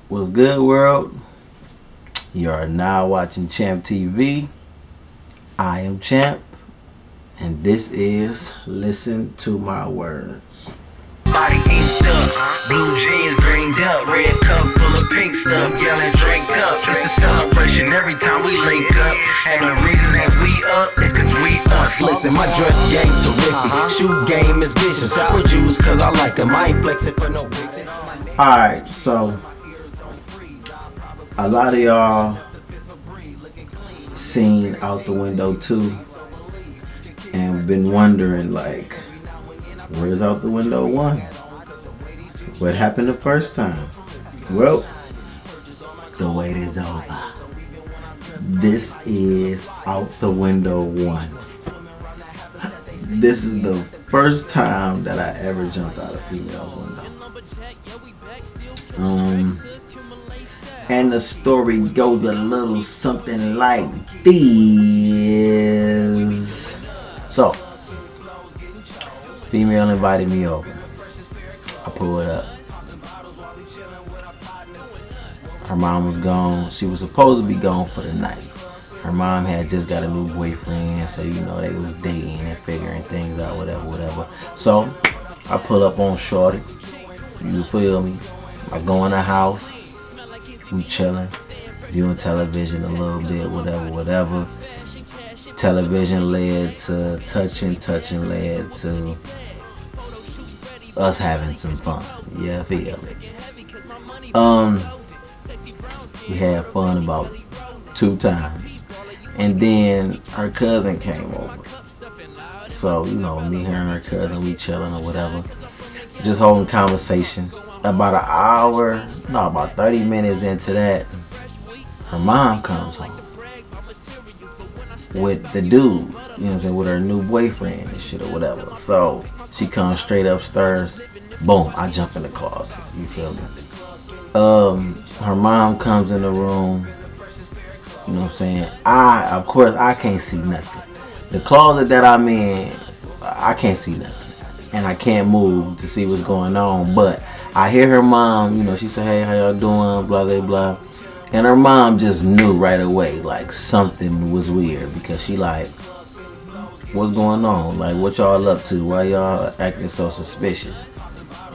What's good, world? You are now watching Champ TV. I am Champ, and this is Listen to My Words. Body inked up, blue jeans greened up, red cup full of pink stuff, yelling drink up. It's a celebration every time we link up, and the reason that we up is cause we us. Listen, my dress game terrific, shoe game is vicious. With Jews cause I like them, I ain't flexing for no reason. Alright, so a lot of y'all seen Out the Window 2 and been wondering, like, where's Out the Window 1? What happened the first time? Well, the wait is over. This is Out the Window 1. This is the first time that I ever jumped out a female's window. And the story goes a little something like this. So, female invited me over. I pulled up. Her mom was gone. She was supposed to be gone for the night. Her mom had just got a new boyfriend, so you know they was dating and figuring things out, whatever. So, I pull up on shorty. You feel me? I go in the house. We chilling, viewing television a little bit, whatever. Television led to touching led to us having some fun. Yeah, feel me. We had fun about 2 times, and then her cousin came over. So you know, me, her, and her cousin, we chilling or whatever, just holding conversation. About 30 minutes into that, her mom comes home with the dude, you know what I'm saying, with her new boyfriend and shit or whatever. So she comes straight upstairs, boom, I jump in the closet, you feel me? Her mom comes in the room, you know what I'm saying, of course I can't see nothing. The closet that I'm in, I can't see nothing, and I can't move to see what's going on, but I hear her mom, you know, she said, hey, how y'all doing, blah, blah, blah. And her mom just knew right away, like, something was weird, because she like, what's going on? Like, what y'all up to? Why y'all acting so suspicious?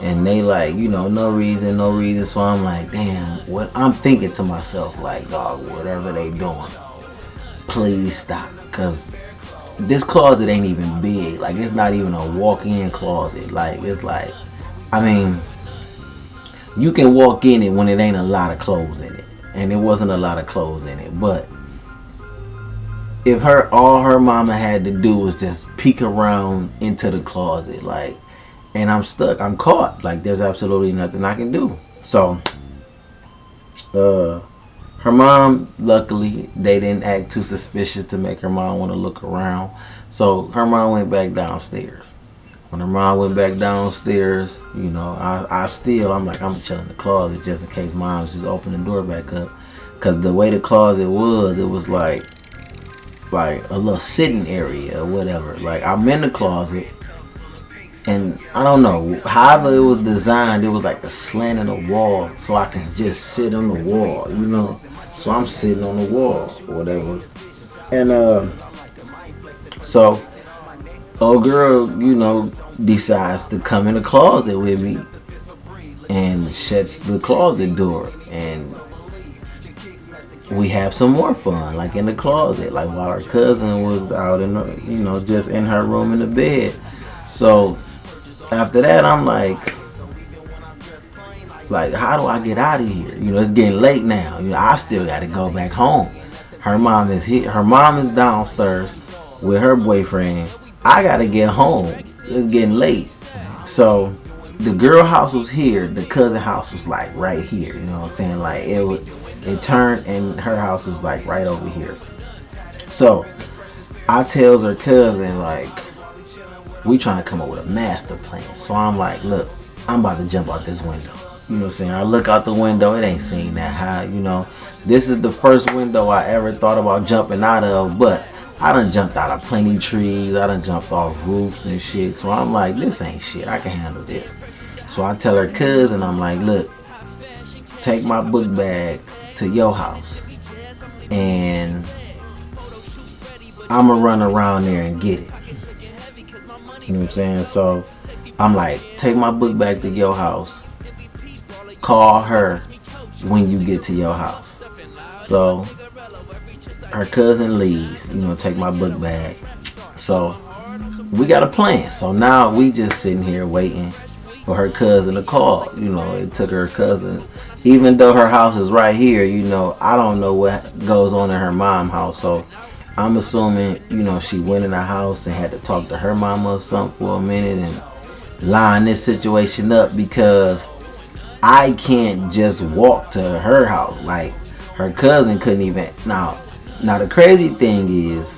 And they like, you know, no reason. So I'm like, damn, what? I'm thinking to myself, like, dog, whatever they doing, please stop. Because this closet ain't even big. Like, it's not even a walk-in closet. Like, it's like, I mean, you can walk in it when it ain't a lot of clothes in it, and it wasn't a lot of clothes in it. But if all her mama had to do was just peek around into the closet, like, and I'm stuck, I'm caught. Like, there's absolutely nothing I can do. So, her mom, luckily, they didn't act too suspicious to make her mom want to look around. So her mom went back downstairs. When her mom went back downstairs, you know, I'm chilling in the closet just in case mom just opened the door back up. Because the way the closet was, it was like a little sitting area or whatever. Like, I'm in the closet, and I don't know, however it was designed, it was like a slant in the wall so I can just sit on the wall, you know. So I'm sitting on the wall or whatever. And so old girl, you know, decides to come in the closet with me and shuts the closet door, and we have some more fun, like in the closet, like while her cousin was out in the, you know, just in her room in the bed. So after that, I'm like, how do I get out of here? You know, it's getting late now. You know, I still got to go back home. Her mom is here. Her mom is downstairs with her boyfriend. I gotta get home. It's getting late. So the girl house was here. The cousin house was like right here. You know what I'm saying? Like it turned, and her house was like right over here. So I tells her cousin, like, we trying to come up with a master plan. So I'm like, look, I'm about to jump out this window. You know what I'm saying? I look out the window. It ain't seen that high. You know, this is the first window I ever thought about jumping out of, but I done jumped out of plenty trees. I done jumped off roofs and shit. So I'm like, this ain't shit. I can handle this. So I tell her cousin, I'm like, look, take my book bag to your house, and I'ma run around there and get it. You know what I'm saying? So I'm like, take my book bag to your house. Call her when you get to your house. So her cousin leaves, take my book bag. So we got a plan. So now we just sitting here waiting for her cousin to call. It took her cousin, even though her house is right here, I don't know what goes on in her mom's house. So I'm assuming, she went in the house and had to talk to her mama or something for a minute and line this situation up, because I can't just walk to her house. Like, her cousin couldn't even. Now the crazy thing is,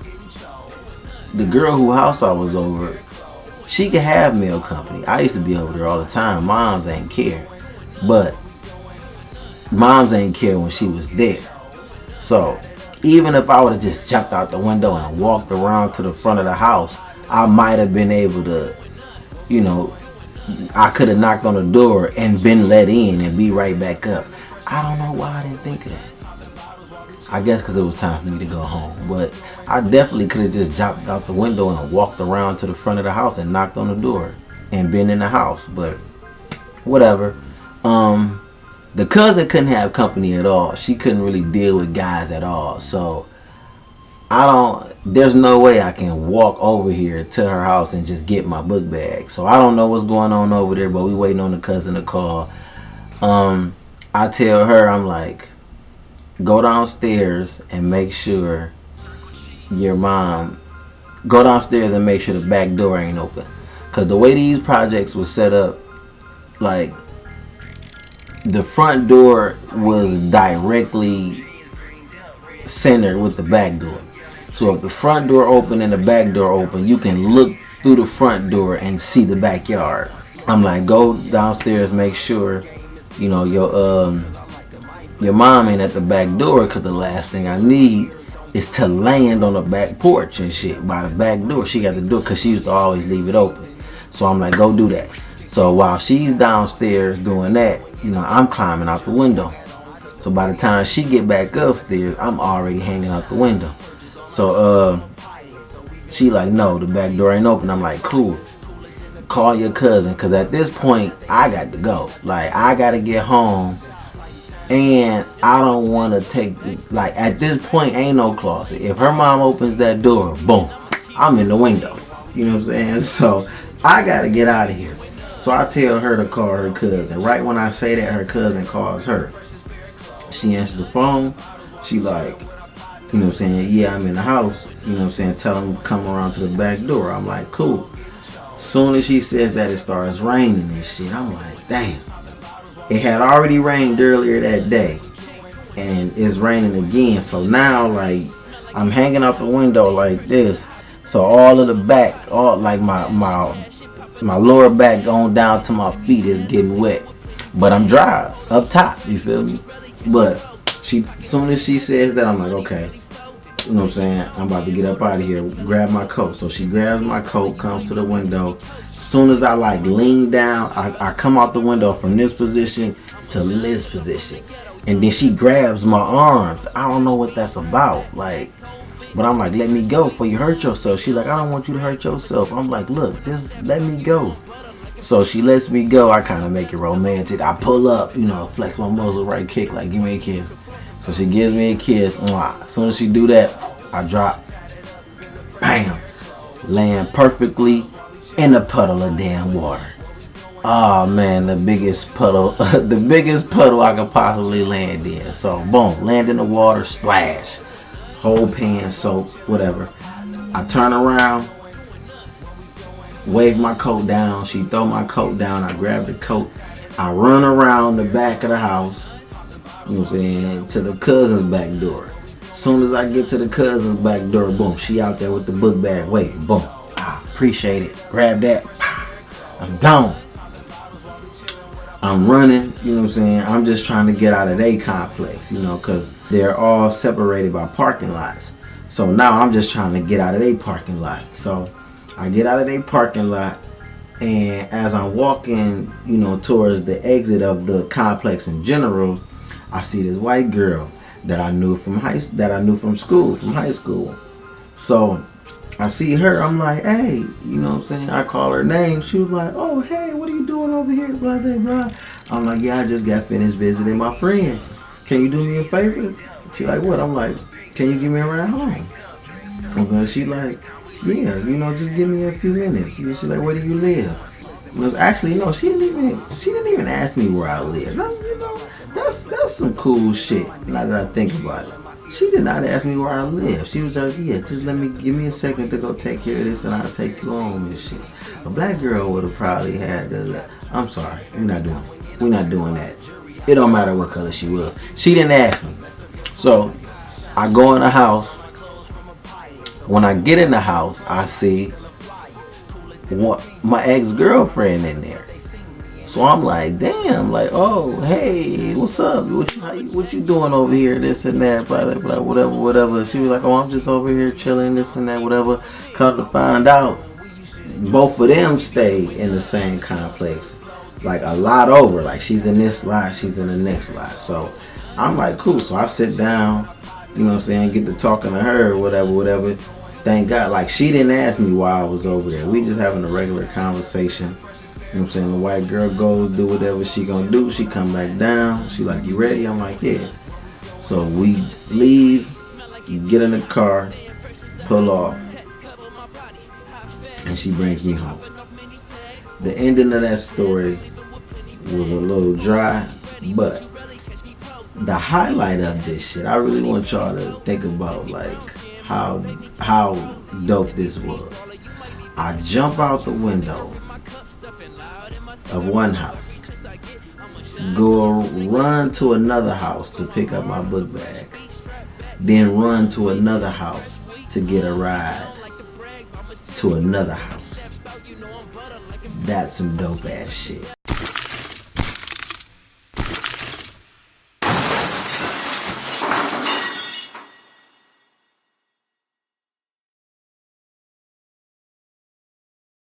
the girl whose house I was over, she could have meal company. I used to be over there all the time. Moms ain't care. But moms ain't care when she was there. So even if I would have just jumped out the window and walked around to the front of the house, I might have been able to, I could have knocked on the door and been let in and be right back up. I don't know why I didn't think of that. I guess because it was time for me to go home. But I definitely could have just jumped out the window and walked around to the front of the house and knocked on the door and been in the house. But whatever. The cousin couldn't have company at all. She couldn't really deal with guys at all. So there's no way I can walk over here to her house and just get my book bag. So I don't know what's going on over there, but we waiting on the cousin to call. I tell her, I'm like, go downstairs and make sure go downstairs and make sure the back door ain't open. Because the way these projects was set up, like, the front door was directly centered with the back door. So if the front door open and the back door open, you can look through the front door and see the backyard. I'm like, go downstairs, make sure, your mom ain't at the back door, because the last thing I need is to land on the back porch and shit by the back door. She got the door, because she used to always leave it open. So I'm like, go do that. So while she's downstairs doing that, I'm climbing out the window. So by the time she get back upstairs, I'm already hanging out the window. So she like, no, the back door ain't open. I'm like, cool. Call your cousin, because at this point, I got to go. Like, I got to get home. And I don't want to take, like, at this point, ain't no closet. If her mom opens that door, boom, I'm in the window. You know what I'm saying? So I got to get out of here. So I tell her to call her cousin. Right when I say that, her cousin calls her. She answers the phone. She like, yeah, I'm in the house. Tell him to come around to the back door. I'm like, cool. Soon as she says that, it starts raining and shit. I'm like, damn. It had already rained earlier that day, and it's raining again. So now, like, I'm hanging out the window like this. So all of the back, all like my lower back going down to my feet is getting wet. But I'm dry up top, you feel me? But as soon as she says that, I'm like, okay. You know what I'm saying? I'm about to get up out of here, grab my coat. So she grabs my coat, comes to the window. As soon as I like lean down, I come out the window from this position to this position. And then she grabs my arms. I don't know what that's about. Like, but I'm like, let me go before you hurt yourself. She's like, I don't want you to hurt yourself. I'm like, look, just let me go. So she lets me go. I kind of make it romantic. I pull up, flex my muscle right, kick, like, give me a kiss. So she gives me a kiss. As soon as she do that, I drop. Bam. Land perfectly in a puddle of damn water. Oh man, the biggest puddle, the biggest puddle I could possibly land in. So boom, land in the water, splash. Whole pan soap, whatever. I turn around, wave my coat down. She throw my coat down. I grab the coat. I run around the back of the house. You know what I'm saying? To the cousin's back door. As soon as I get to the cousin's back door, boom, she out there with the book bag waiting. Boom. Appreciate it. Grab that. I'm gone. I'm running. You know what I'm saying? I'm just trying to get out of their complex, because they're all separated by parking lots. So now I'm just trying to get out of their parking lot. So I get out of their parking lot, and as I'm walking, towards the exit of the complex in general, I see this white girl that I knew from high school. So I see her, I'm like, hey, you know what I'm saying? I call her name. She was like, oh, hey, what are you doing over here? Blah, blah, blah. I'm like, yeah, I just got finished visiting my friend. Can you do me a favor? She like, what? I'm like, can you give me a ride home? She like, yeah, you know, just give me a few minutes. She like, where do you live? Actually, no, she didn't even ask me where I live. That's some cool shit. Now that I think about it. She did not ask me where I live. She was like, yeah, just give me a second to go take care of this and I'll take you home and shit. A black girl would have probably had to, I'm sorry, we're not doing that. It don't matter what color she was. She didn't ask me. So I go in the house. When I get in the house, I see my ex-girlfriend in there. So I'm like, damn, like, oh, hey, what's up? What you doing over here? This and that, blah, blah, blah, whatever. She was like, oh, I'm just over here chilling, this and that, whatever. Come to find out, both of them stay in the same complex, like a lot over. Like she's in this lot, she's in the next lot. So I'm like, cool. So I sit down, you know what I'm saying, get to talking to her, whatever. Thank God, like she didn't ask me why I was over there. We just having a regular conversation. You know what I'm saying? The white girl goes, do whatever she gonna do. She come back down. She like, you ready? I'm like, yeah. So we leave, get in the car, pull off, and she brings me home. The ending of that story was a little dry, but the highlight of this shit, I really want y'all to think about like how dope this was. I jump out the window of one house, go run to another house to pick up my book bag, then run to another house to get a ride to another house. That's some dope ass shit.